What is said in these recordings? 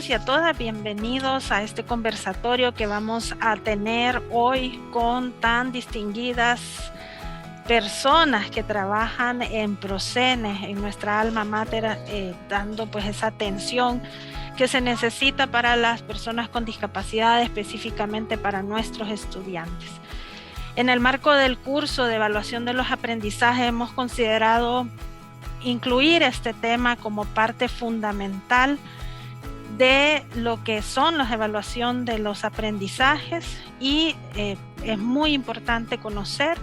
y a todas, bienvenidos a este conversatorio que vamos a tener hoy con tan distinguidas personas que trabajan en Procene, en nuestra alma mater, dando pues esa atención que se necesita para las personas con discapacidad, específicamente para nuestros estudiantes. En el marco del curso de evaluación de los aprendizajes hemos considerado incluir este tema como parte fundamental de lo que son las evaluaciones de los aprendizajes y es muy importante conocer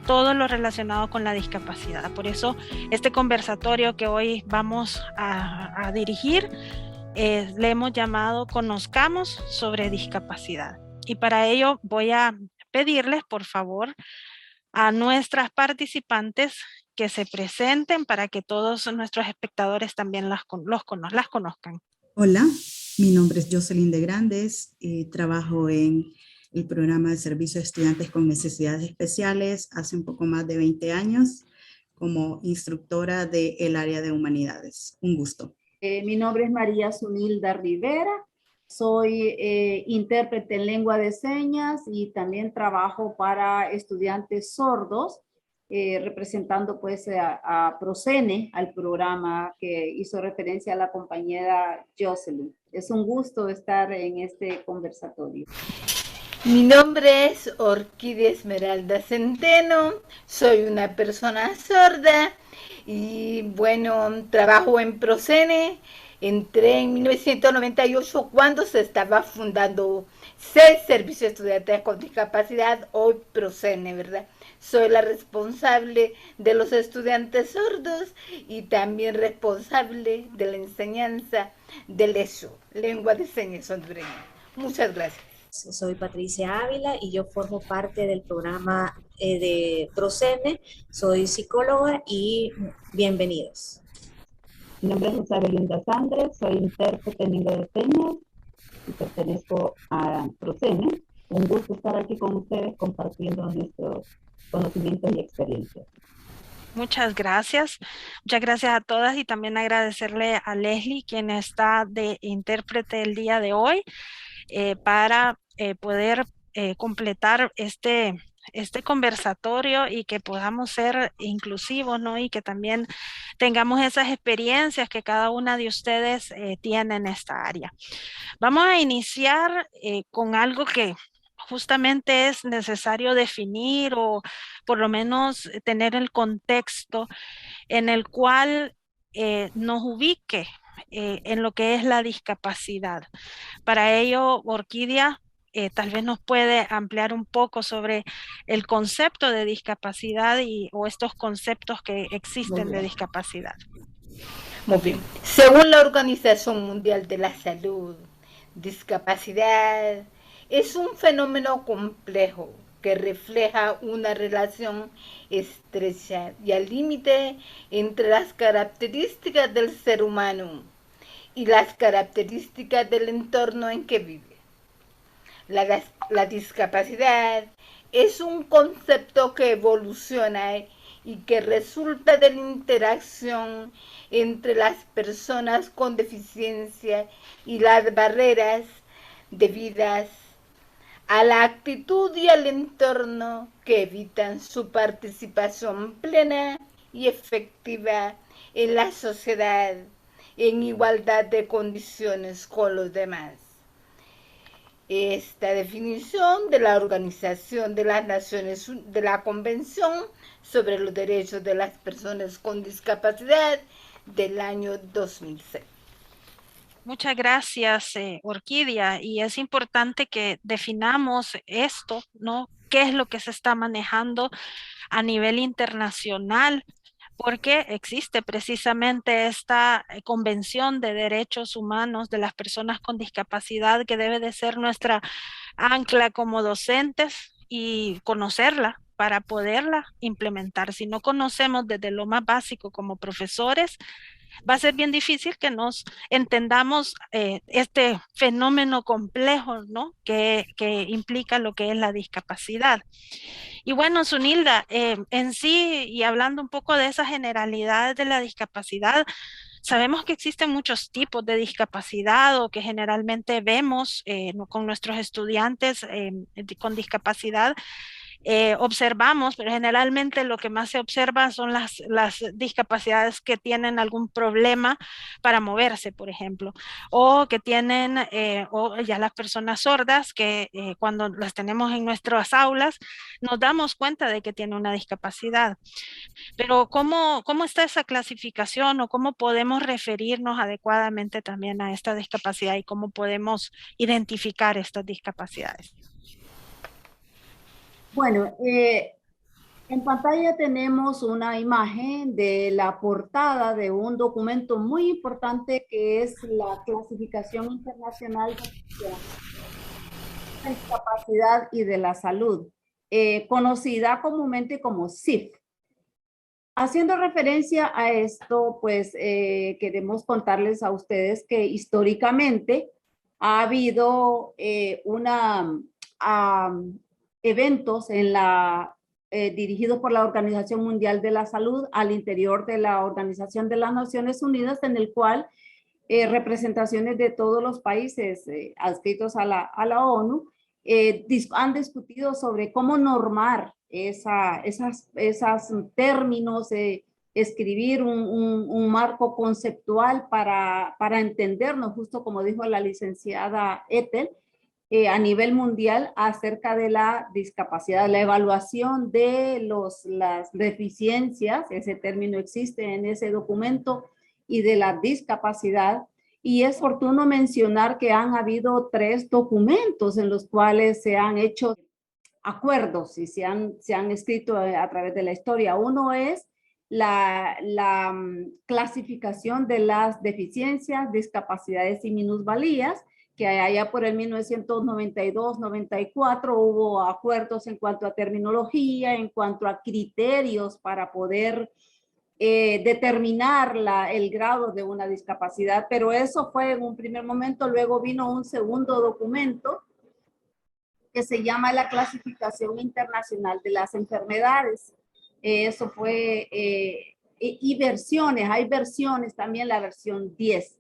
todo lo relacionado con la discapacidad. Por eso este conversatorio que hoy vamos a dirigir le hemos llamado Conozcamos sobre discapacidad. Y para ello voy a pedirles, por favor, a nuestras participantes que se presenten para que todos nuestros espectadores también las conozcan. Hola, mi nombre es Jocelyn de Grandes, trabajo en el programa de servicio a estudiantes con necesidades especiales hace un poco más de 20 años como instructora del área de humanidades. Un gusto. Mi nombre es María Zunilda Rivera, soy intérprete en lengua de señas y también trabajo para estudiantes sordos, representando pues a Procene, al programa que hizo referencia a la compañera Jocelyn. Es un gusto estar en este conversatorio. Mi nombre es Orquídea Esmeralda Centeno, soy una persona sorda y bueno, trabajo en Procene. Entré en 1998 cuando se estaba fundando CES, Servicio de Estudiantes con Discapacidad, hoy Procene, ¿verdad? Soy la responsable de los estudiantes sordos y también responsable de la enseñanza del ESO, Lengua de Señas Hondureña. Muchas gracias. Soy Patricia Ávila y yo formo parte del programa de Procene. Soy psicóloga y bienvenidos. Mi nombre es Rosa Belinda Sandres, soy intérprete en lengua de señas y pertenezco a Procene. Un gusto estar aquí con ustedes compartiendo nuestros conocimientos y experiencias. Muchas gracias a todas y también agradecerle a Leslie, quien está de intérprete el día de hoy, para poder completar este conversatorio y que podamos ser inclusivos, ¿no? Y que también tengamos esas experiencias que cada una de ustedes tiene en esta área. Vamos a iniciar con algo que justamente es necesario definir o por lo menos tener el contexto en el cual nos ubique en lo que es la discapacidad. Para ello, Orquídea tal vez nos puede ampliar un poco sobre el concepto de discapacidad o estos conceptos que existen de discapacidad. Muy bien. Según la Organización Mundial de la Salud, discapacidad es un fenómeno complejo que refleja una relación estrecha y al límite entre las características del ser humano y las características del entorno en que vive. La discapacidad es un concepto que evoluciona y que resulta de la interacción entre las personas con deficiencia y las barreras debidas a la actitud y al entorno que evitan su participación plena y efectiva en la sociedad en igualdad de condiciones con los demás. Esta definición de la Organización de las Naciones Unidas, de la Convención sobre los Derechos de las Personas con Discapacidad del año 2006. Muchas gracias, Orquídea, y es importante que definamos esto, ¿no? ¿Qué es lo que se está manejando a nivel internacional? Porque existe precisamente esta Convención de Derechos Humanos de las Personas con Discapacidad que debe de ser nuestra ancla como docentes y conocerla para poderla implementar. Si no conocemos desde lo más básico como profesores, va a ser bien difícil que nos entendamos este fenómeno complejo, ¿no? que implica lo que es la discapacidad. Y bueno, Zunilda, en sí, y hablando un poco de esas generalidades de la discapacidad, Sabemos que existen muchos tipos de discapacidad o que generalmente vemos con nuestros estudiantes con discapacidad. Observamos, pero generalmente lo que más se observa son las discapacidades que tienen algún problema para moverse, por ejemplo, o que tienen, o ya las personas sordas que cuando las tenemos en nuestras aulas nos damos cuenta de que tiene una discapacidad. Pero ¿cómo está esa clasificación o cómo podemos referirnos adecuadamente también a esta discapacidad y cómo podemos identificar estas discapacidades? Bueno, en pantalla tenemos una imagen de la portada de un documento muy importante que es la Clasificación Internacional de Discapacidad y de la Salud, conocida comúnmente como CIF. Haciendo referencia a esto, pues queremos contarles a ustedes que históricamente ha habido eventos dirigidos por la Organización Mundial de la Salud al interior de la Organización de las Naciones Unidas, en el cual representaciones de todos los países adscritos a la ONU han discutido sobre cómo normar esos términos, escribir un marco conceptual para entendernos, justo como dijo la licenciada Ethel, a nivel mundial acerca de la discapacidad, la evaluación de las deficiencias, ese término existe en ese documento, y de la discapacidad. Y es oportuno mencionar que han habido 3 documentos en los cuales se han hecho acuerdos y se han escrito a través de la historia. Uno es la clasificación de las deficiencias, discapacidades y minusvalías, que allá por el 1992-94 hubo acuerdos en cuanto a terminología, en cuanto a criterios para poder determinar el grado de una discapacidad, pero eso fue en un primer momento. Luego vino un segundo documento que se llama la Clasificación Internacional de las Enfermedades. Eso fue, y versiones, hay versiones también, la versión 10.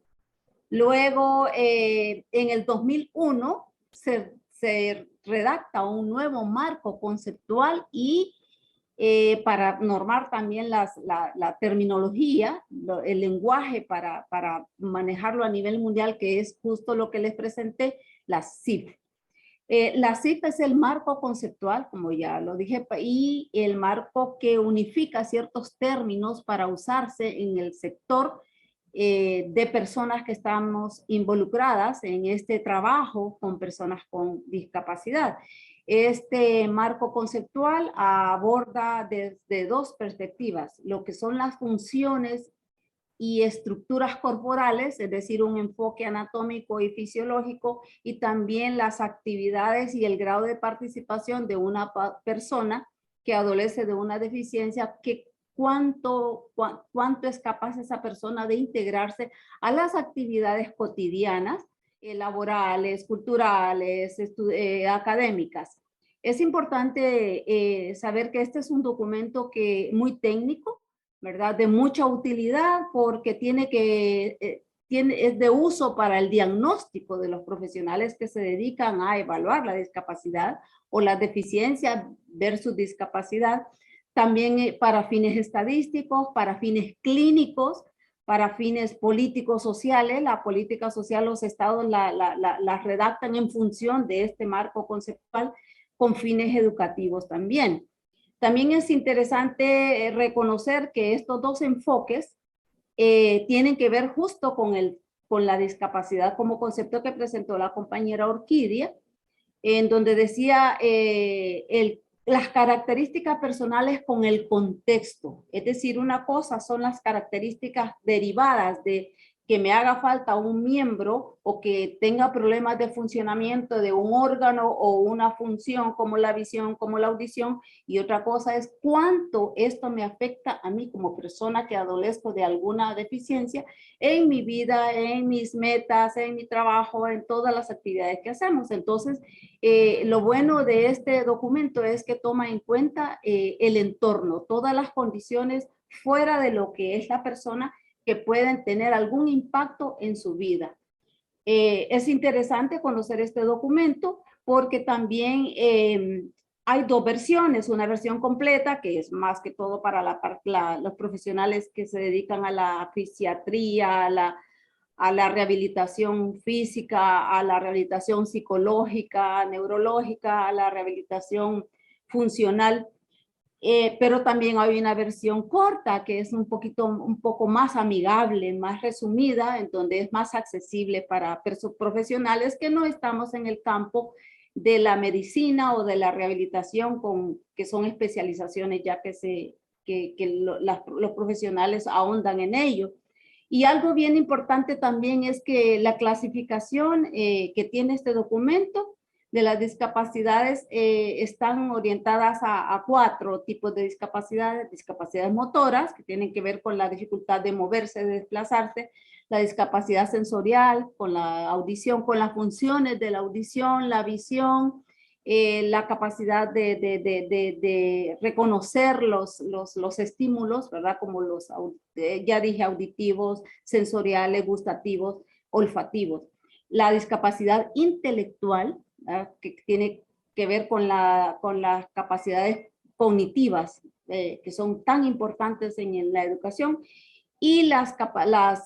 Luego, en el 2001, se redacta un nuevo marco conceptual y para normar también la terminología, el lenguaje para manejarlo a nivel mundial, que es justo lo que les presenté, la CIF. La CIF es el marco conceptual, como ya lo dije, y el marco que unifica ciertos términos para usarse en el sector de personas que estamos involucradas en este trabajo con personas con discapacidad. Este marco conceptual aborda desde 2 perspectivas, lo que son las funciones y estructuras corporales, es decir, un enfoque anatómico y fisiológico, y también las actividades y el grado de participación de una persona que adolece de una deficiencia, que cuánto es capaz esa persona de integrarse a las actividades cotidianas, laborales, culturales, académicas. Es importante saber que este es un documento muy técnico, ¿verdad? De mucha utilidad, porque es de uso para el diagnóstico de los profesionales que se dedican a evaluar la discapacidad o la deficiencia versus discapacidad. También para fines estadísticos, para fines clínicos, para fines políticos sociales. La política social, los estados la redactan en función de este marco conceptual, con fines educativos también. También es interesante reconocer que estos 2 enfoques tienen que ver justo con la discapacidad como concepto que presentó la compañera Orquídea, en donde decía las características personales con el contexto. Es decir, una cosa son las características derivadas de que me haga falta un miembro o que tenga problemas de funcionamiento de un órgano o una función como la visión, como la audición, y otra cosa es cuánto esto me afecta a mí como persona que adolezco de alguna deficiencia en mi vida, en mis metas, en mi trabajo, en todas las actividades que hacemos. Entonces, lo bueno de este documento es que toma en cuenta el entorno, todas las condiciones fuera de lo que es la persona, que pueden tener algún impacto en su vida. Es interesante conocer este documento porque también hay dos versiones, una versión completa que es más que todo para los profesionales que se dedican a la fisiatría, a la rehabilitación física, a la rehabilitación psicológica, neurológica, a la rehabilitación funcional. Pero también hay una versión corta que es un poco más amigable, más resumida, en donde es más accesible para profesionales que no estamos en el campo de la medicina o de la rehabilitación, que son especializaciones ya los profesionales ahondan en ello. Y algo bien importante también es que la clasificación que tiene este documento de las discapacidades están orientadas a 4 tipos de discapacidades. Discapacidades motoras, que tienen que ver con la dificultad de moverse, de desplazarse. La discapacidad sensorial, con la audición, con las funciones de la audición, la visión, la capacidad de reconocer los estímulos, ¿verdad? Como ya dije, auditivos, sensoriales, gustativos, olfativos. La discapacidad intelectual, ¿verdad? Que tiene que ver con las capacidades cognitivas, que son tan importantes en la educación, y las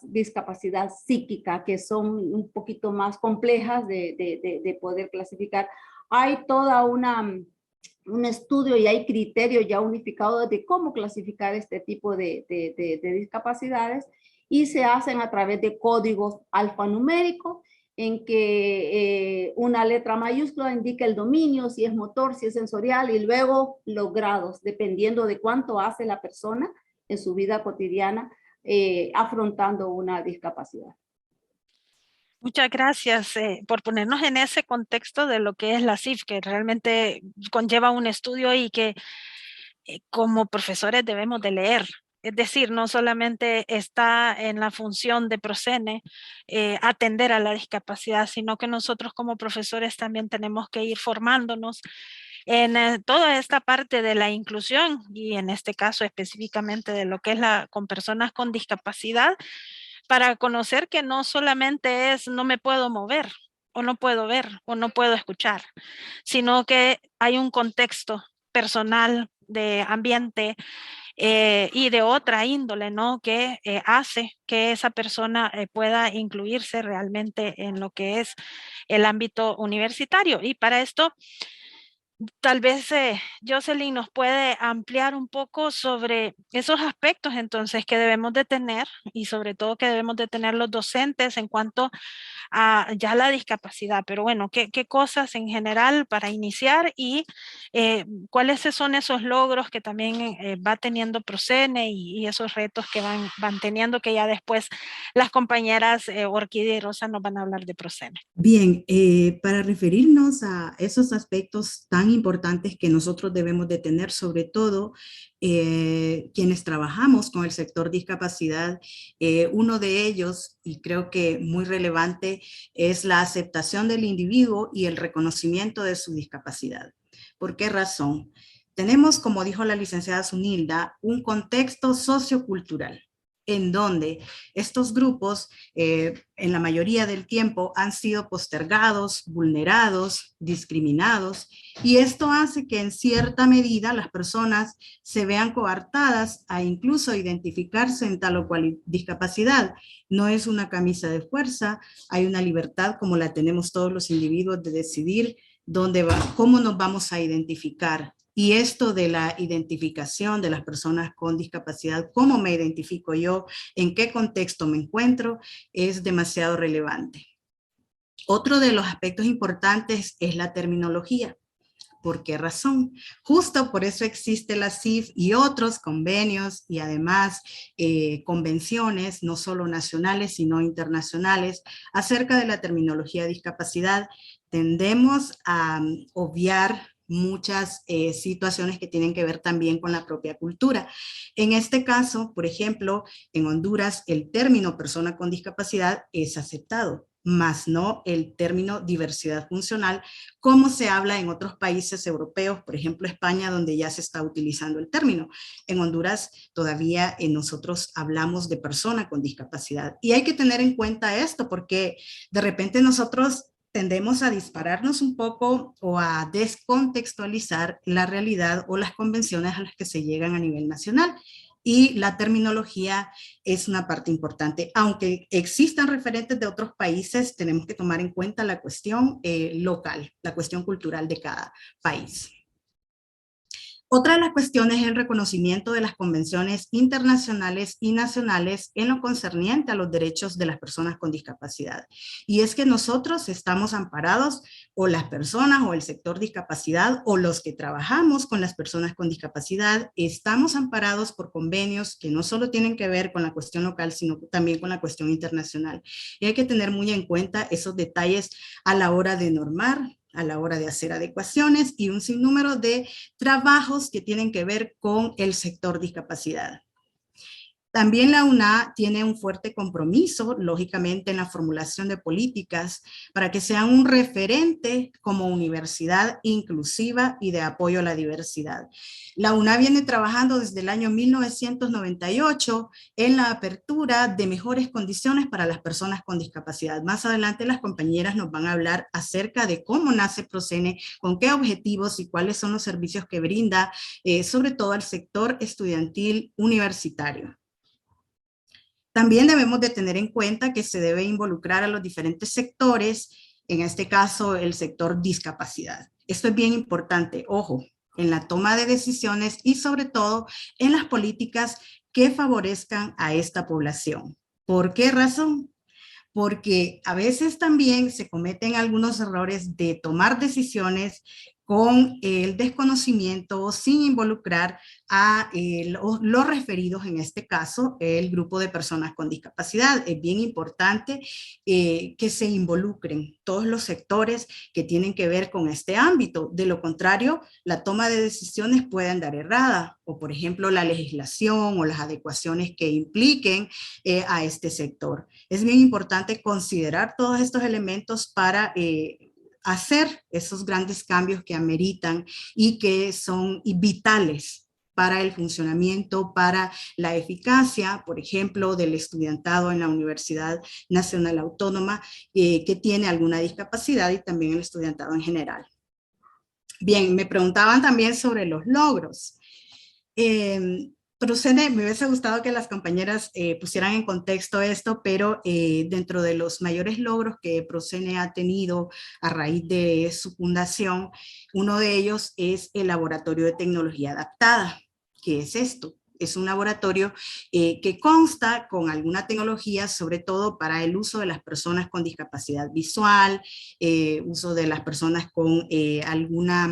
discapacidades psíquicas, que son un poquito más complejas de poder clasificar. Hay toda un estudio y hay criterios ya unificados de cómo clasificar este tipo de discapacidades, y se hacen a través de códigos alfanuméricos, en que una letra mayúscula indica el dominio, si es motor, si es sensorial, y luego los grados, dependiendo de cuánto hace la persona en su vida cotidiana afrontando una discapacidad. Muchas gracias por ponernos en ese contexto de lo que es la CIF, que realmente conlleva un estudio y que como profesores debemos de leer. Es decir, no solamente está en la función de Procene atender a la discapacidad, sino que nosotros como profesores también tenemos que ir formándonos en toda esta parte de la inclusión, y en este caso específicamente de lo que es con personas con discapacidad, para conocer que no solamente es no me puedo mover, o no puedo ver, o no puedo escuchar, sino que hay un contexto personal, de ambiente y de otra índole, ¿no? Que hace que esa persona pueda incluirse realmente en lo que es el ámbito universitario. Y para esto, tal vez Jocelyn nos puede ampliar un poco sobre esos aspectos entonces que debemos de tener, y sobre todo que debemos de tener los docentes en cuanto a ya la discapacidad. Pero bueno, ¿qué cosas en general para iniciar, y cuáles son esos logros que también va teniendo Procene, y esos retos que van teniendo, que ya después las compañeras Orquídea y Rosa nos van a hablar de Procene? Bien, para referirnos a esos aspectos tan importantes que nosotros debemos de tener, sobre todo quienes trabajamos con el sector discapacidad, uno de ellos, y creo que muy relevante, es la aceptación del individuo y el reconocimiento de su discapacidad. ¿Por qué razón? Tenemos, como dijo la licenciada Zunilda, un contexto sociocultural en donde estos grupos en la mayoría del tiempo han sido postergados, vulnerados, discriminados, y esto hace que en cierta medida las personas se vean coartadas a incluso identificarse en tal o cual discapacidad. No es una camisa de fuerza, hay una libertad como la tenemos todos los individuos de decidir cómo nos vamos a identificar. Y esto de la identificación de las personas con discapacidad, cómo me identifico yo, en qué contexto me encuentro, es demasiado relevante. Otro de los aspectos importantes es la terminología. ¿Por qué razón? Justo por eso existe la CIF y otros convenios, y además convenciones, no solo nacionales, sino internacionales, acerca de la terminología de discapacidad. Tendemos a obviar muchas situaciones que tienen que ver también con la propia cultura. En este caso, por ejemplo, en Honduras, el término persona con discapacidad es aceptado. más no el término diversidad funcional, como se habla en otros países europeos, por ejemplo España, donde ya se está utilizando el término. En Honduras todavía nosotros hablamos de persona con discapacidad. Y hay que tener en cuenta esto, porque de repente nosotros tendemos a dispararnos un poco o a descontextualizar la realidad o las convenciones a las que se llegan a nivel nacional. Y la terminología es una parte importante. Aunque existan referentes de otros países, tenemos que tomar en cuenta la cuestión local, la cuestión cultural de cada país. Otra de las cuestiones es el reconocimiento de las convenciones internacionales y nacionales en lo concerniente a los derechos de las personas con discapacidad. Y es que nosotros estamos amparados, o las personas o el sector discapacidad o los que trabajamos con las personas con discapacidad, estamos amparados por convenios que no solo tienen que ver con la cuestión local, sino también con la cuestión internacional. Y hay que tener muy en cuenta esos detalles a la hora de normar, a la hora de hacer adecuaciones y un sinnúmero de trabajos que tienen que ver con el sector discapacidad. También la UNA tiene un fuerte compromiso, lógicamente, en la formulación de políticas para que sean un referente como universidad inclusiva y de apoyo a la diversidad. La UNA viene trabajando desde el año 1998 en la apertura de mejores condiciones para las personas con discapacidad. Más adelante las compañeras nos van a hablar acerca de cómo nace Procene, con qué objetivos y cuáles son los servicios que brinda, sobre todo al sector estudiantil universitario. También debemos de tener en cuenta que se debe involucrar a los diferentes sectores, en este caso el sector discapacidad. Esto es bien importante, ojo, en la toma de decisiones y sobre todo en las políticas que favorezcan a esta población. ¿Por qué razón? Porque a veces también se cometen algunos errores de tomar decisiones con el desconocimiento, sin involucrar a los referidos, en este caso, el grupo de personas con discapacidad. Es bien importante que se involucren todos los sectores que tienen que ver con este ámbito. De lo contrario, la toma de decisiones puede andar errada, o por ejemplo, la legislación o las adecuaciones que impliquen a este sector. Es bien importante considerar todos estos elementos para hacer esos grandes cambios que ameritan y que son vitales para el funcionamiento, para la eficacia, por ejemplo, del estudiantado en la Universidad Nacional Autónoma que tiene alguna discapacidad, y también el estudiantado en general. Bien, me preguntaban también sobre los logros. Procene, me hubiese gustado que las compañeras pusieran en contexto esto, pero dentro de los mayores logros que Procene ha tenido a raíz de su fundación, uno de ellos es el Laboratorio de Tecnología Adaptada. ¿Qué es esto? Es un laboratorio que consta con alguna tecnología, sobre todo para el uso de las personas con discapacidad visual, uso de las personas con alguna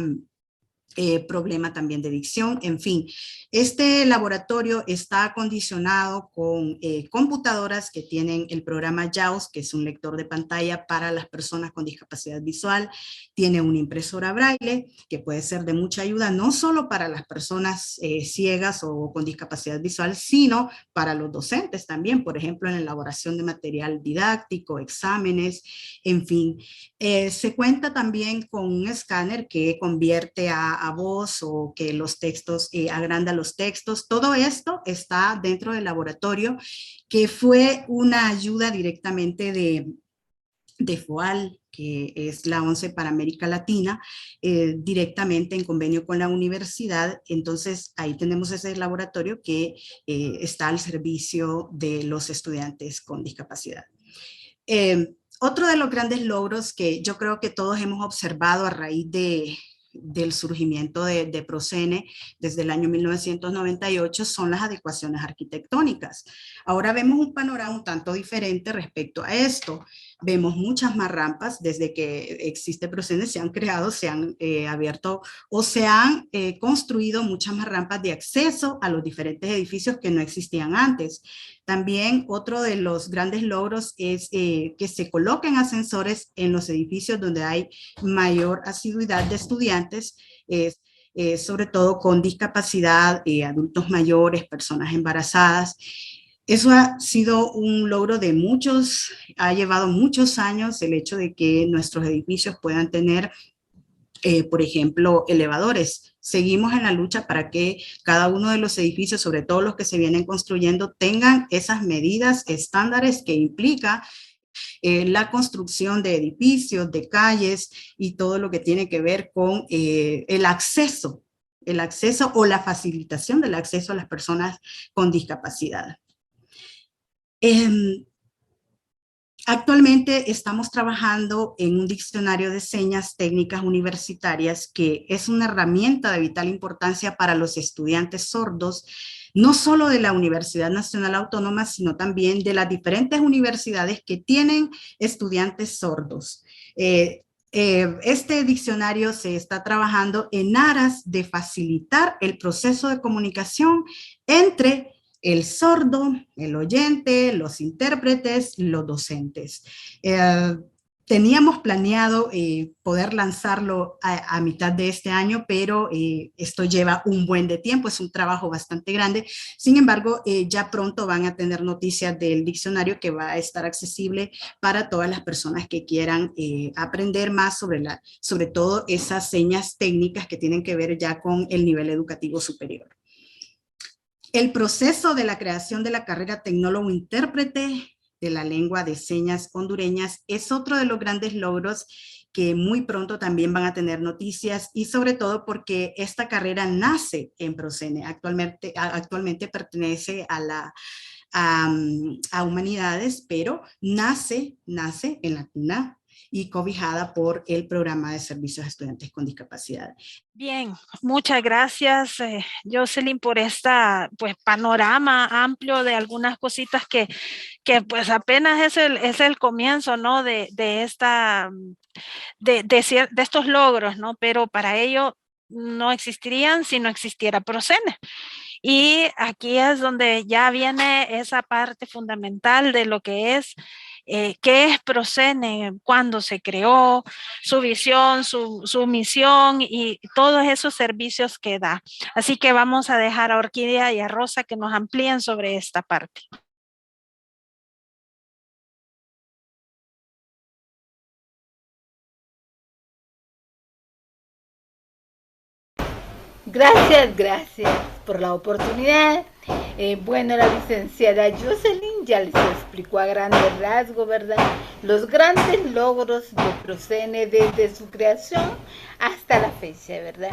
problema también de dicción, en fin. Este laboratorio está acondicionado con computadoras que tienen el programa JAWS, que es un lector de pantalla para las personas con discapacidad visual. Tiene una impresora braille, que puede ser de mucha ayuda, no solo para las personas ciegas o con discapacidad visual, sino para los docentes también, por ejemplo, en la elaboración de material didáctico, exámenes, en fin. Se cuenta también con un escáner que convierte a voz, o que los textos, agranda los textos. Todo esto está dentro del laboratorio, que fue una ayuda directamente de FOAL, que es la ONCE para América Latina, directamente en convenio con la universidad. Entonces ahí tenemos ese laboratorio que está al servicio de los estudiantes con discapacidad. Otro de los grandes logros que yo creo que todos hemos observado a raíz del surgimiento de Procene desde el año 1998 son las adecuaciones arquitectónicas. Ahora vemos un panorama un tanto diferente respecto a esto. Vemos muchas más rampas. Desde que existe Procene se han creado, se han abierto o se han construido muchas más rampas de acceso a los diferentes edificios que no existían antes. También otro de los grandes logros es que se coloquen ascensores en los edificios donde hay mayor asiduidad de estudiantes, sobre todo con discapacidad, adultos mayores, personas embarazadas. Eso ha sido un logro de muchos, ha llevado muchos años el hecho de que nuestros edificios puedan tener, por ejemplo, elevadores. Seguimos en la lucha para que cada uno de los edificios, sobre todo los que se vienen construyendo, tengan esas medidas estándares que implica la construcción de edificios, de calles y todo lo que tiene que ver con el acceso o la facilitación del acceso a las personas con discapacidad. Actualmente estamos trabajando en un diccionario de señas técnicas universitarias que es una herramienta de vital importancia para los estudiantes sordos, no solo de la Universidad Nacional Autónoma, sino también de las diferentes universidades que tienen estudiantes sordos. Este diccionario se está trabajando en aras de facilitar el proceso de comunicación entre el sordo, el oyente, los intérpretes, los docentes. Teníamos planeado poder lanzarlo a mitad de este año, pero esto lleva un buen de tiempo, es un trabajo bastante grande. Sin embargo, ya pronto van a tener noticias del diccionario que va a estar accesible para todas las personas que quieran aprender más sobre todo esas señas técnicas que tienen que ver ya con el nivel educativo superior. El proceso de la creación de la carrera tecnólogo intérprete de la lengua de señas hondureñas es otro de los grandes logros que muy pronto también van a tener noticias, y sobre todo porque esta carrera nace en Procene. Actualmente pertenece a Humanidades, pero nace en la CUNA y cobijada por el programa de servicios a estudiantes con discapacidad. Bien, muchas gracias, Jocelyn, por esta panorama amplio de algunas cositas que pues apenas es el comienzo, ¿no? de estos logros, ¿no? Pero para ello no existirían si no existiera Procene. Y aquí es donde ya viene esa parte fundamental de lo que es qué es Procene, cuándo se creó, su visión, su misión y todos esos servicios que da. Así que vamos a dejar a Orquídea y a Rosa que nos amplíen sobre esta parte. Gracias por la oportunidad. Bueno, la licenciada Jocelyn ya les explicó a grandes rasgos, ¿verdad? Los grandes logros de Procene desde su creación hasta la fecha, ¿verdad?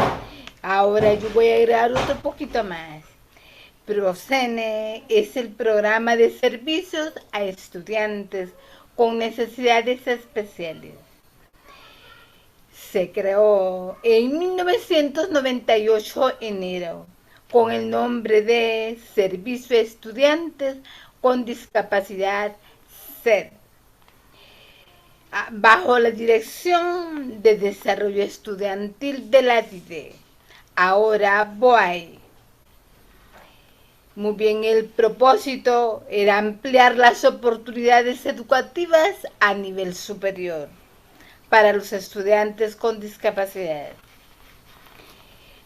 Ahora yo voy a agregar otro poquito más. Procene es el programa de servicios a estudiantes con necesidades especiales. Se creó en 1998 enero con el nombre de Servicio a Estudiantes con Discapacidad SED, bajo la Dirección de Desarrollo Estudiantil de la DIDE, ahora BOAI. Muy bien, el propósito era ampliar las oportunidades educativas a nivel superior para los estudiantes con discapacidad.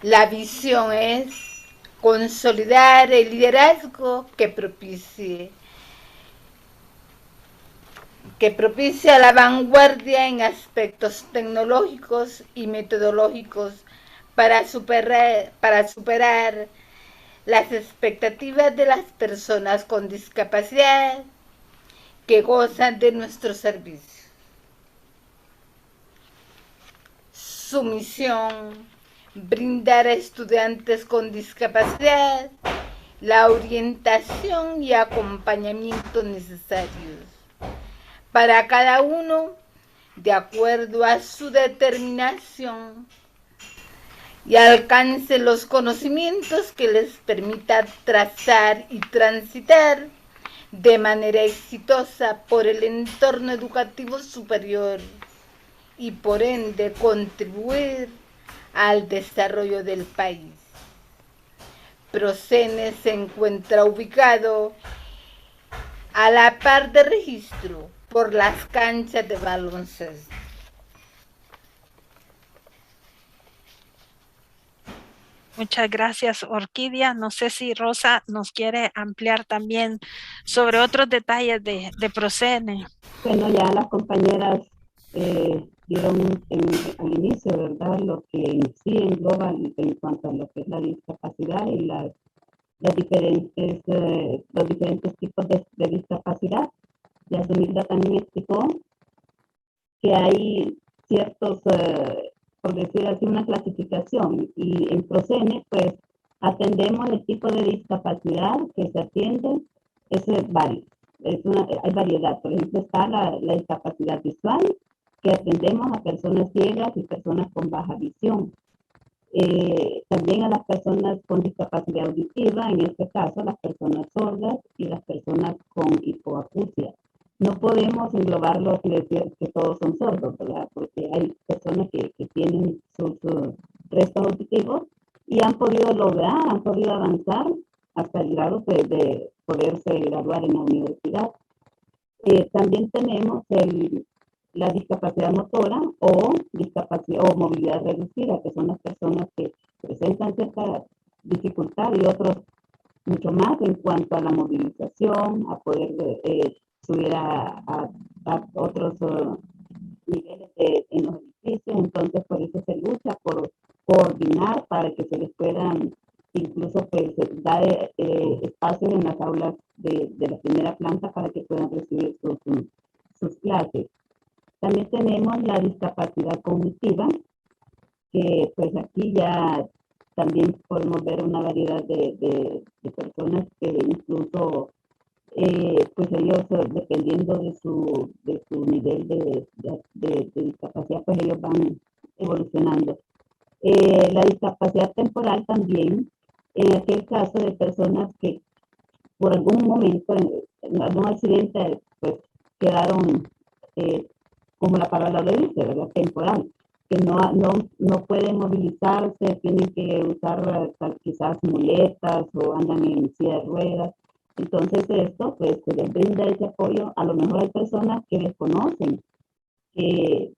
La visión es consolidar el liderazgo que propicie la vanguardia en aspectos tecnológicos y metodológicos para superar las expectativas de las personas con discapacidad que gozan de nuestros servicios. Su misión: brindar a estudiantes con discapacidad la orientación y acompañamiento necesarios para cada uno de acuerdo a su determinación y alcance los conocimientos que les permita trazar y transitar de manera exitosa por el entorno educativo superior y por ende contribuir al desarrollo del país. Procene se encuentra ubicado a la par de Registro por las canchas de baloncesto. Muchas gracias, Orquídea. No sé si Rosa nos quiere ampliar también sobre otros detalles de Procene. Bueno, ya las compañeras dieron al inicio, ¿verdad? Lo que en sí engloba en cuanto a lo que es la discapacidad y las diferentes, los diferentes tipos de discapacidad. Ya Zunilda también explicó que hay ciertos, por decir así, una clasificación, y en Procene, pues, atendemos el tipo de discapacidad que se atiende, es varios, hay variedad. Por ejemplo, está la discapacidad visual, que atendemos a personas ciegas y personas con baja visión. También a las personas con discapacidad auditiva, en este caso las personas sordas y las personas con hipoacusia. No podemos englobarlos y decir que todos son sordos, ¿verdad? Porque hay personas que tienen sus restos auditivos y han podido lograr, han podido avanzar hasta el grado de poderse graduar en la universidad. También tenemos la discapacidad motora o discapacidad o movilidad reducida, que son las personas que presentan cierta dificultad y otros mucho más en cuanto a la movilización, a poder subir a otros niveles en los edificios. Entonces, por eso se lucha por coordinar para que se les puedan incluso pues dar espacios en las aulas de la primera planta para que puedan recibir sus clases. También tenemos la discapacidad cognitiva, que pues aquí ya también podemos ver una variedad de personas que incluso pues ellos, dependiendo de su nivel de discapacidad, pues ellos van evolucionando. La discapacidad temporal también, en aquel caso de personas que por algún momento, en algún accidente, pues quedaron, como la palabra lo dice, ¿verdad? Temporal, que no pueden movilizarse, tienen que usar quizás muletas o andan en silla de ruedas. Entonces esto, pues, se les brinda ese apoyo. A lo mejor hay personas que desconocen que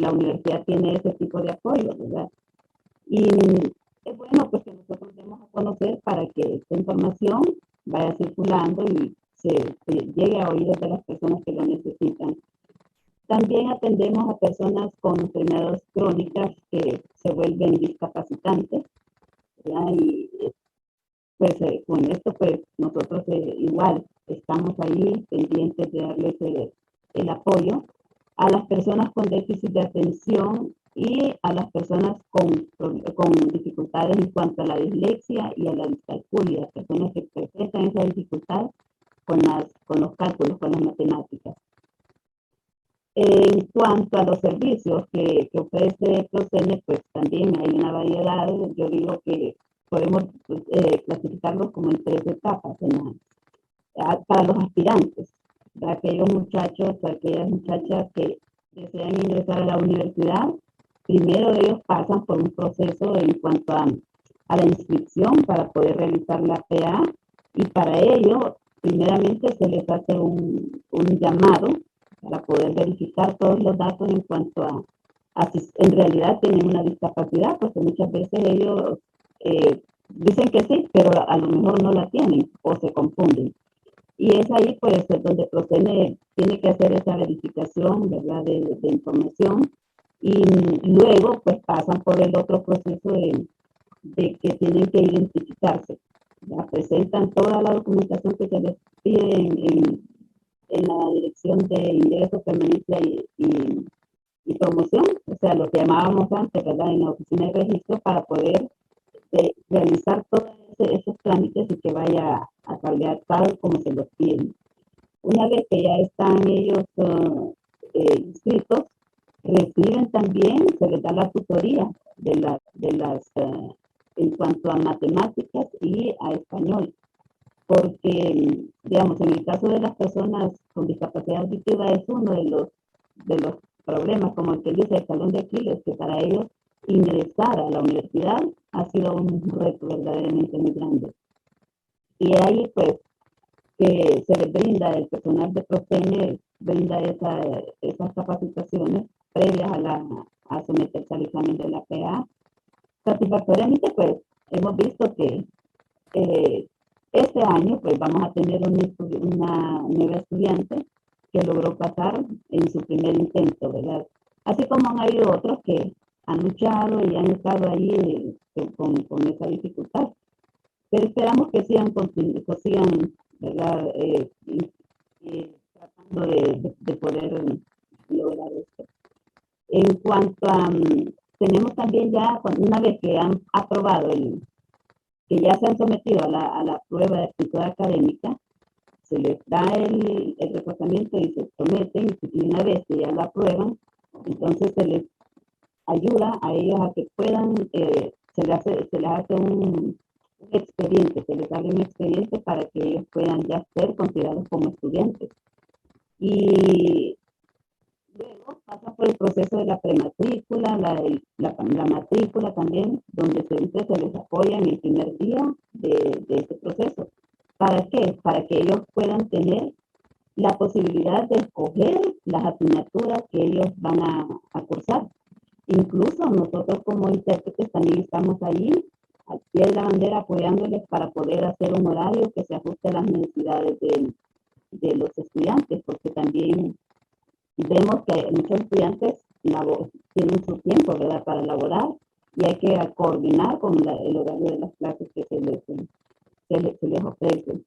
la universidad tiene ese tipo de apoyo, ¿verdad? Y es bueno pues que nosotros demos a conocer para que esta información vaya circulando y se llegue a oídos de las personas que lo necesitan. También atendemos a personas con enfermedades crónicas que se vuelven discapacitantes, ¿verdad? Y pues con esto pues nosotros igual estamos ahí pendientes de darles el apoyo a las personas con déficit de atención y a las personas con dificultades en cuanto a la dislexia y a la discalculia, personas que presentan esa dificultad con los cálculos, con las matemáticas. En cuanto a los servicios que ofrece Procene, pues también hay una variedad. Yo digo que podemos clasificarlos como en 3 etapas para los aspirantes, para aquellos muchachos, para aquellas muchachas que desean ingresar a la universidad. Primero ellos pasan por un proceso en cuanto a la inscripción para poder realizar la PA, y para ello primeramente se les hace un llamado para poder verificar todos los datos en cuanto a si en realidad tienen una discapacidad, porque muchas veces ellos dicen que sí, pero a lo mejor no la tienen o se confunden. Y es ahí pues donde Procene tiene que hacer esa verificación, ¿verdad?, de información, y luego pues pasan por el otro proceso de que tienen que identificarse. Ya presentan toda la documentación que se les pide en la Dirección de Ingreso, Permanencia y Promoción, o sea, lo que llamábamos antes, ¿verdad?, en la oficina de registro, para poder realizar todos esos trámites y que vaya a cambiar tal como se los piden. Una vez que ya están ellos inscritos, reciben también, se les da la tutoría en cuanto a matemáticas y a español, porque, digamos, en el caso de las personas con discapacidad auditiva es uno de los problemas, como el que dice el talón de Aquiles, que para ellos ingresar a la universidad ha sido un reto verdaderamente muy grande. Y ahí pues que se les brinda, el personal de Procene brinda esas capacitaciones previas a someterse al examen de la PA. Satisfactoriamente pues hemos visto que este año pues vamos a tener una nueva estudiante que logró pasar en su primer intento, ¿verdad? Así como han habido otros que han luchado y han estado ahí con esa dificultad. Pero esperamos que sigan, ¿verdad? Tratando de poder lograr esto. En cuanto a, tenemos también ya, una vez que han aprobado, que ya se han sometido a la prueba de aptitud académica, se les da el reforzamiento y se someten, y una vez que ya lo aprueban, entonces se les ayuda a ellos a que puedan, se les hace un expediente, se les abre un expediente para que ellos puedan ya ser considerados como estudiantes. Y luego pasa por el proceso de la prematrícula, la matrícula también, donde siempre se les apoya en el primer día de este proceso. ¿Para qué? Para que ellos puedan tener la posibilidad de escoger las asignaturas que ellos van a cursar. Incluso nosotros como intérpretes también estamos ahí al pie de la bandera apoyándoles para poder hacer un horario que se ajuste a las necesidades de los estudiantes, porque también vemos que muchos estudiantes tienen su tiempo, ¿verdad?, para laborar, y hay que coordinar con el horario de las clases que se les ofrece.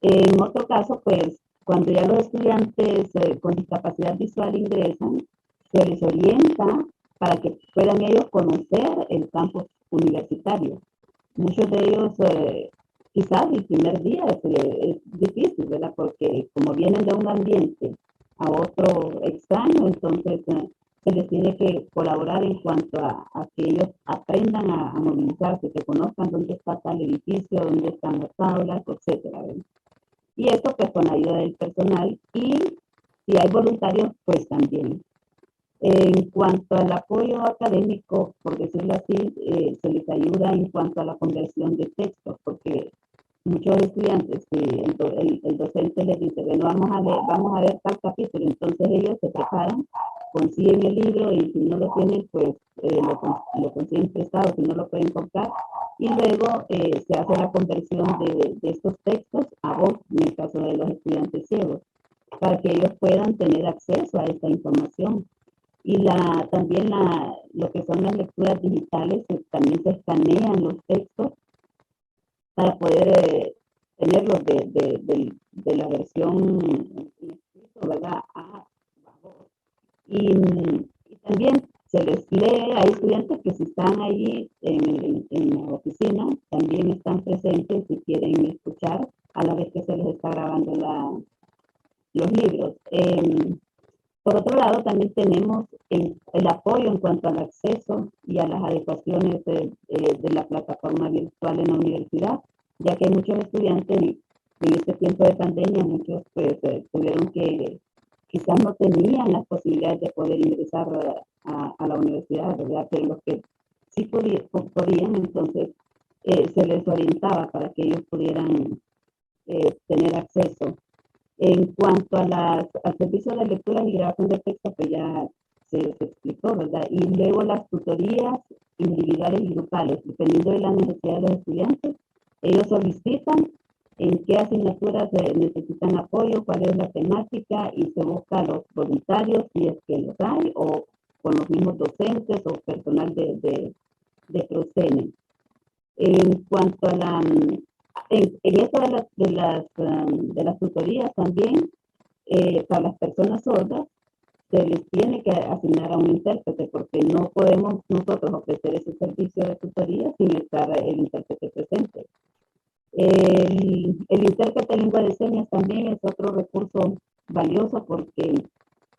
En otro caso, pues, cuando ya los estudiantes con discapacidad visual ingresan, se les orienta para que puedan ellos conocer el campus universitario. Muchos de ellos, quizás el primer día es difícil, ¿verdad? Porque como vienen de un ambiente a otro extraño, entonces se les tiene que colaborar en cuanto a que ellos aprendan a movilizarse, que conozcan dónde está tal edificio, dónde están las aulas, etcétera, ¿verdad? Y esto pues con ayuda del personal, y si hay voluntarios, pues también. En cuanto al apoyo académico, por decirlo así, se les ayuda en cuanto a la conversión de textos, porque muchos estudiantes, el docente les dice, bueno, vamos a ver tal capítulo, entonces ellos se preparan, consiguen el libro, y si no lo tienen, pues lo consiguen prestado, si no lo pueden comprar, y luego se hace la conversión de estos textos a voz, en el caso de los estudiantes ciegos, para que ellos puedan tener acceso a esta información. Y también lo que son las lecturas digitales, también se escanean los textos para poder tenerlos de la versión, ¿verdad?, y también se les lee. Hay estudiantes que si están allí en la oficina, también están presentes si quieren escuchar a la vez que se les está grabando los libros. Por otro lado, también tenemos el apoyo en cuanto al acceso y a las adecuaciones de la plataforma virtual en la universidad, ya que muchos estudiantes en este tiempo de pandemia, muchos pues tuvieron que, quizás no tenían las posibilidades de poder ingresar a la universidad, ¿verdad? Pero los que sí podían, entonces se les orientaba para que ellos pudieran tener acceso. En cuanto al servicio de lectura y grabación de texto, pues ya se explicó, ¿verdad? Y luego las tutorías individuales y grupales, dependiendo de la necesidad de los estudiantes, ellos solicitan en qué asignaturas necesitan apoyo, cuál es la temática, y se busca a los voluntarios, si es que los hay, o con los mismos docentes o personal de PROCENE. En cuanto a en esto de las tutorías también, para las personas sordas, se les tiene que asignar a un intérprete, porque no podemos nosotros ofrecer ese servicio de tutoría sin estar el intérprete presente. El intérprete de lengua de señas también es otro recurso valioso, porque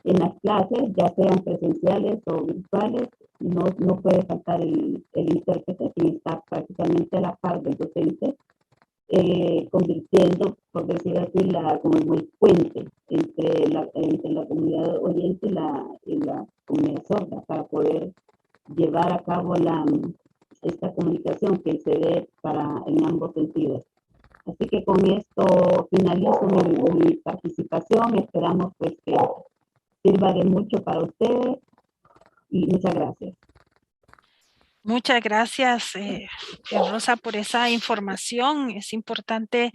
en las clases, ya sean presenciales o virtuales, no puede faltar el intérprete, quien está prácticamente a la par del docente, convirtiendo, por decir así, como el puente entre la comunidad oyente y la comunidad sorda, para poder llevar a cabo esta comunicación que se dé en ambos sentidos. Así que con esto finalizo mi participación. Esperamos pues que sirva de mucho para ustedes, y muchas gracias. Muchas gracias, Rosa, por esa información. Es importante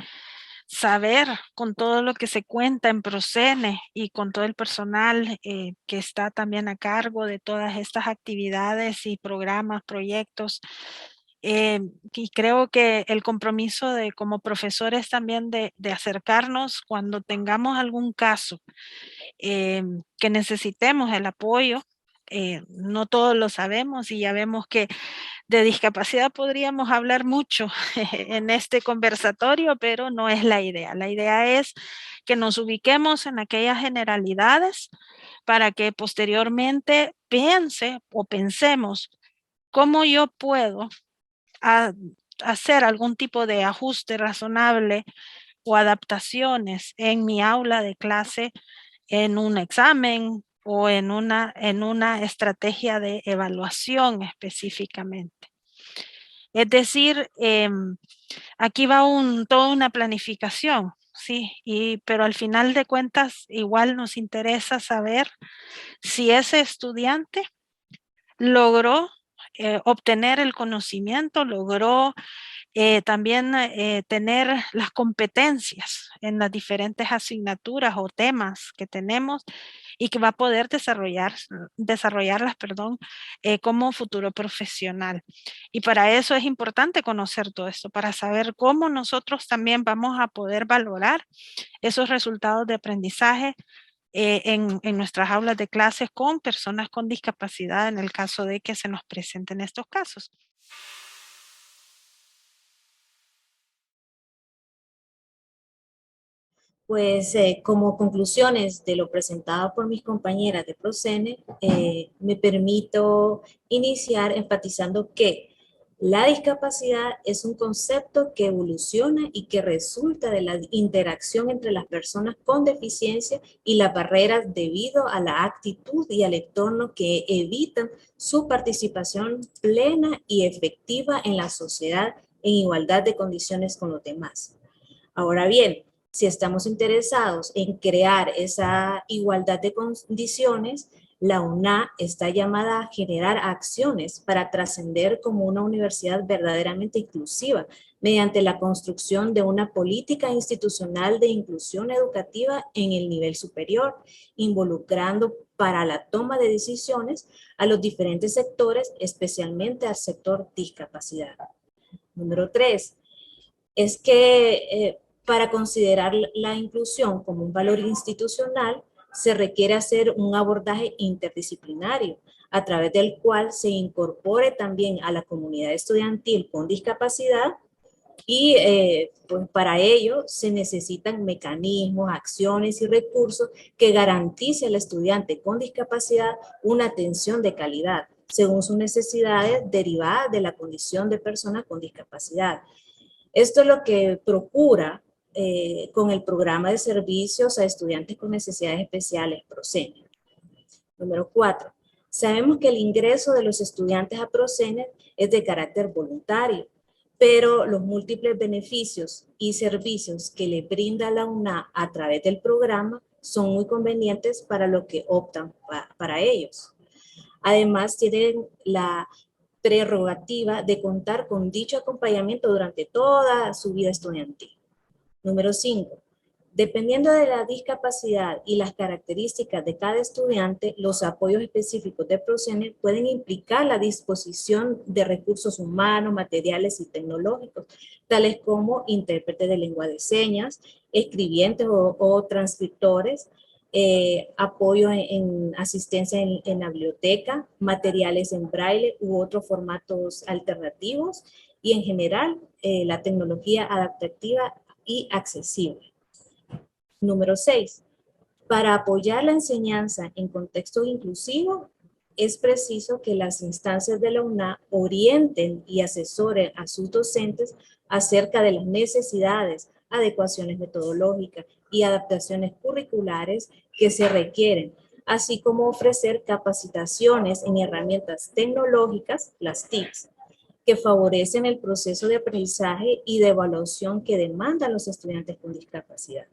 saber con todo lo que se cuenta en Procene y con todo el personal que está también a cargo de todas estas actividades y programas, proyectos. Y creo que el compromiso de como profesores también de acercarnos cuando tengamos algún caso que necesitemos el apoyo. No todos lo sabemos y ya vemos que de discapacidad podríamos hablar mucho en este conversatorio, pero no es la idea. La idea es que nos ubiquemos en aquellas generalidades para que posteriormente pensemos cómo yo puedo hacer algún tipo de ajuste razonable o adaptaciones en mi aula de clase, en un examen o en una estrategia de evaluación específicamente. Es decir, aquí va toda una planificación, sí, pero al final de cuentas igual nos interesa saber si ese estudiante logró obtener el conocimiento, logró también tener las competencias en las diferentes asignaturas o temas que tenemos y que va a poder desarrollarlas, como futuro profesional. Y para eso es importante conocer todo esto, para saber cómo nosotros también vamos a poder valorar esos resultados de aprendizaje en nuestras aulas de clases con personas con discapacidad en el caso de que se nos presenten estos casos. Pues como conclusiones de lo presentado por mis compañeras de Procene, me permito iniciar enfatizando que la discapacidad es un concepto que evoluciona y que resulta de la interacción entre las personas con deficiencia y las barreras debido a la actitud y al entorno que evitan su participación plena y efectiva en la sociedad en igualdad de condiciones con los demás. Ahora bien, si estamos interesados en crear esa igualdad de condiciones, la UNA está llamada a generar acciones para trascender como una universidad verdaderamente inclusiva mediante la construcción de una política institucional de inclusión educativa en el nivel superior, involucrando para la toma de decisiones a los diferentes sectores, especialmente al sector discapacidad. Número 3, es que para considerar la inclusión como un valor institucional, se requiere hacer un abordaje interdisciplinario, a través del cual se incorpore también a la comunidad estudiantil con discapacidad y pues para ello se necesitan mecanismos, acciones y recursos que garanticen al estudiante con discapacidad una atención de calidad, según sus necesidades derivadas de la condición de persona con discapacidad. Esto es lo que procura con el programa de servicios a estudiantes con necesidades especiales, Procene. Número 4. Sabemos que el ingreso de los estudiantes a Procene es de carácter voluntario, pero los múltiples beneficios y servicios que le brinda la UNA a través del programa son muy convenientes para los que optan para ellos. Además, tienen la prerrogativa de contar con dicho acompañamiento durante toda su vida estudiantil. Número 5. Dependiendo de la discapacidad y las características de cada estudiante, los apoyos específicos de Procene pueden implicar la disposición de recursos humanos, materiales y tecnológicos, tales como intérpretes de lengua de señas, escribientes o transcriptores, apoyo en asistencia en la biblioteca, materiales en braille u otros formatos alternativos y en general la tecnología adaptativa y accesible. Número 6. Para apoyar la enseñanza en contexto inclusivo, es preciso que las instancias de la UNA orienten y asesoren a sus docentes acerca de las necesidades, adecuaciones metodológicas y adaptaciones curriculares que se requieren, así como ofrecer capacitaciones en herramientas tecnológicas, las TICs, que favorecen el proceso de aprendizaje y de evaluación que demandan los estudiantes con discapacidad.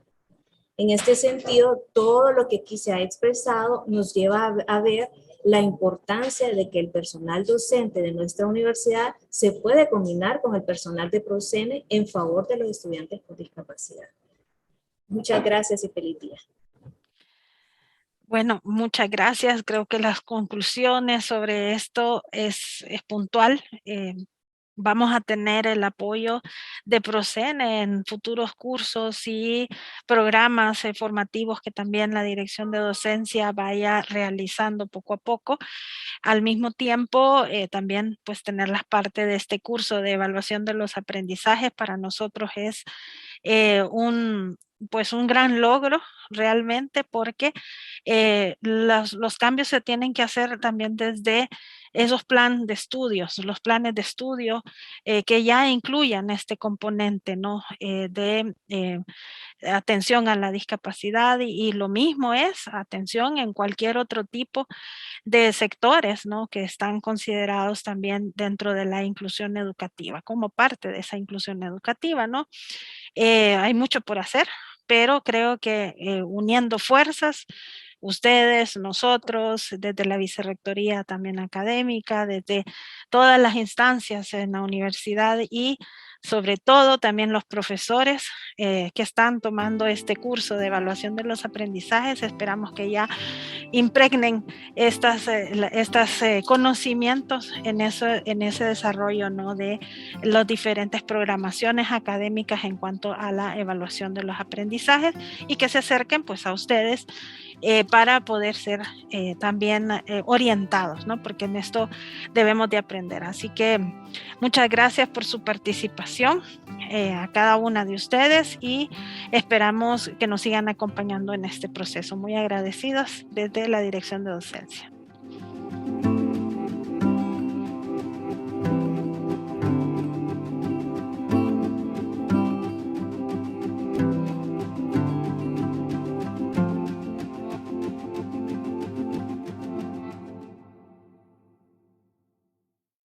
En este sentido, todo lo que aquí se ha expresado nos lleva a ver la importancia de que el personal docente de nuestra universidad se puede combinar con el personal de Procene en favor de los estudiantes con discapacidad. Muchas gracias y feliz día. Bueno, muchas gracias. Creo que las conclusiones sobre esto es puntual. Vamos a tener el apoyo de Procene en futuros cursos y programas formativos que también la Dirección de Docencia vaya realizando poco a poco. Al mismo tiempo, también pues tener las partes de este curso de evaluación de los aprendizajes para nosotros es un gran logro realmente, porque los cambios se tienen que hacer también desde esos planes de estudios, los planes de estudio que ya incluyan este componente, ¿no? De atención a la discapacidad, y lo mismo es atención en cualquier otro tipo de sectores, ¿no? Que están considerados también dentro de la inclusión educativa, como parte de esa inclusión educativa, ¿no? Hay mucho por hacer, pero creo que uniendo fuerzas, ustedes, nosotros, desde la vicerrectoría también académica, desde todas las instancias en la universidad y sobre todo también los profesores que están tomando este curso de evaluación de los aprendizajes, esperamos que ya impregnen estos conocimientos en ese desarrollo, ¿no? De las diferentes programaciones académicas en cuanto a la evaluación de los aprendizajes, y que se acerquen pues a ustedes para poder ser también orientados, ¿no? Porque en esto debemos de aprender. Así que muchas gracias por su participación a cada una de ustedes, y esperamos que nos sigan acompañando en este proceso. Muy agradecidos desde la Dirección de Docencia.